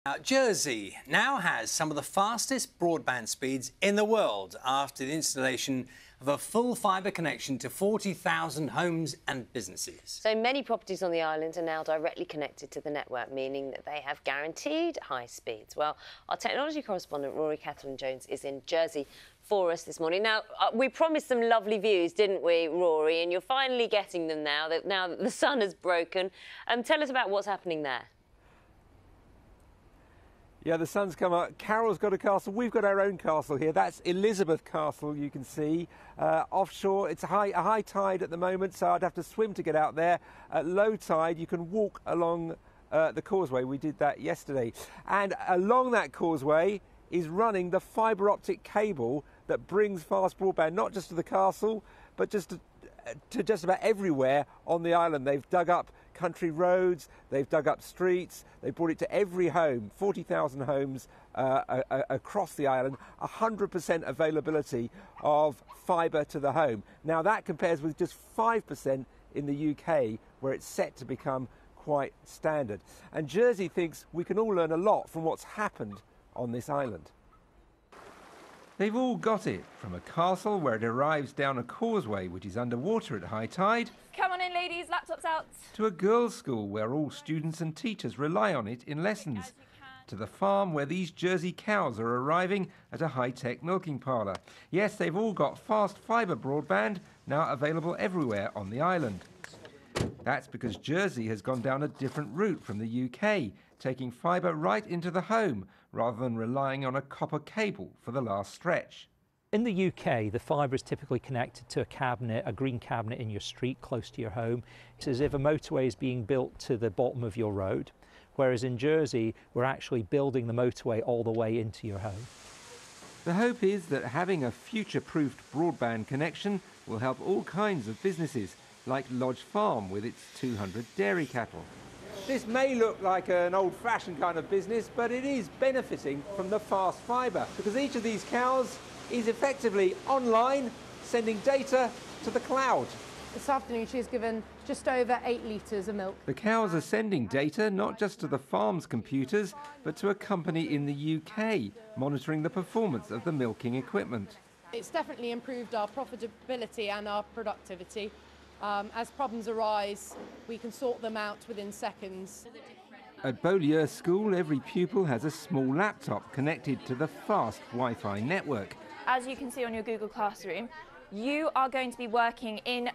Now, Jersey now has some of the fastest broadband speeds in the world after the installation of a full fibre connection to 40,000 homes and businesses. So many properties on the island are now directly connected to the network, meaning that they have guaranteed high speeds. Well, our technology correspondent Rory Jones is in Jersey for us this morning. Now, we promised some lovely views, didn't we, Rory? And you're finally getting them now that the sun has broken. Tell us about what's happening there. Yeah, the sun's come up. Carol's got a castle. We've got our own castle here. That's Elizabeth Castle, you can see. Offshore, it's a high tide at the moment, so I'd have to swim to get out there. At low tide, you can walk along the causeway. We did that yesterday. And along that causeway is running the fibre optic cable that brings fast broadband, not just to the castle, but just to just about everywhere on the island. They've dug up country roads, they've dug up streets, they've brought it to every home, 40,000 homes across the island, 100% availability of fibre to the home. Now that compares with just 5% in the UK, where it's set to become quite standard. And Jersey thinks we can all learn a lot from what's happened on this island. They've all got it, from a castle where it arrives down a causeway which is underwater at high tide. Come on in, ladies, laptops out. To a girls' school where all students and teachers rely on it in lessons. To the farm where these Jersey cows are arriving at a high-tech milking parlour. Yes, they've all got fast fibre broadband, now available everywhere on the island. That's because Jersey has gone down a different route from the UK, taking fibre right into the home, rather than relying on a copper cable for the last stretch. In the UK, the fibre is typically connected to a cabinet, a green cabinet in your street close to your home. It's as if a motorway is being built to the bottom of your road, whereas in Jersey, we're actually building the motorway all the way into your home. The hope is that having a future-proofed broadband connection will help all kinds of businesses, like Lodge Farm with its 200 dairy cattle. This may look like an old-fashioned kind of business, but it is benefiting from the fast fibre, because each of these cows is effectively online, sending data to the cloud. This afternoon she's given just over 8 litres of milk. The cows are sending data not just to the farm's computers, but to a company in the UK, monitoring the performance of the milking equipment. It's definitely improved our profitability and our productivity. As problems arise, we can sort them out within seconds. At Beaulieu School, every pupil has a small laptop connected to the fast Wi-Fi network. As you can see on your Google Classroom, you are going to be working in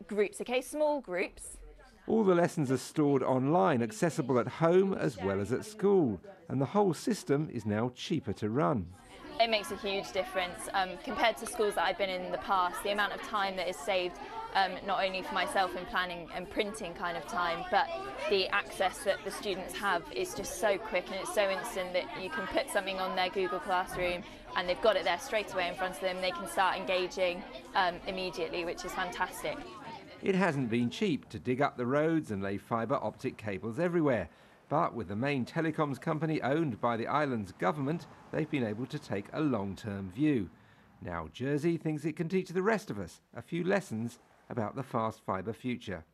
groups, okay, small groups. All the lessons are stored online, accessible at home as well as at school, and the whole system is now cheaper to run. It makes a huge difference compared to schools that I've been in the past. The amount of time that is saved, not only for myself in planning and printing kind of time, but the access that the students have is just so quick and it's so instant that you can put something on their Google Classroom and they've got it there straight away in front of them. They can start engaging immediately, which is fantastic. It hasn't been cheap to dig up the roads and lay fibre optic cables everywhere. But with the main telecoms company owned by the island's government, they've been able to take a long-term view. Now Jersey thinks it can teach the rest of us a few lessons about the fast fibre future.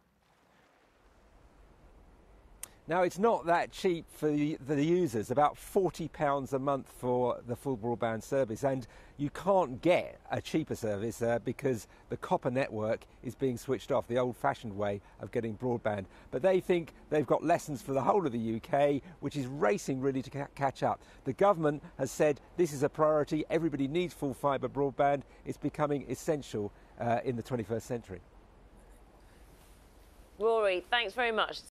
Now, it's not that cheap for the users, about £40 a month for the full broadband service, and you can't get a cheaper service because the copper network is being switched off, the old-fashioned way of getting broadband. But they think they've got lessons for the whole of the UK, which is racing really to catch up. The government has said this is a priority, everybody needs full fibre broadband, it's becoming essential in the 21st century. Rory, thanks very much.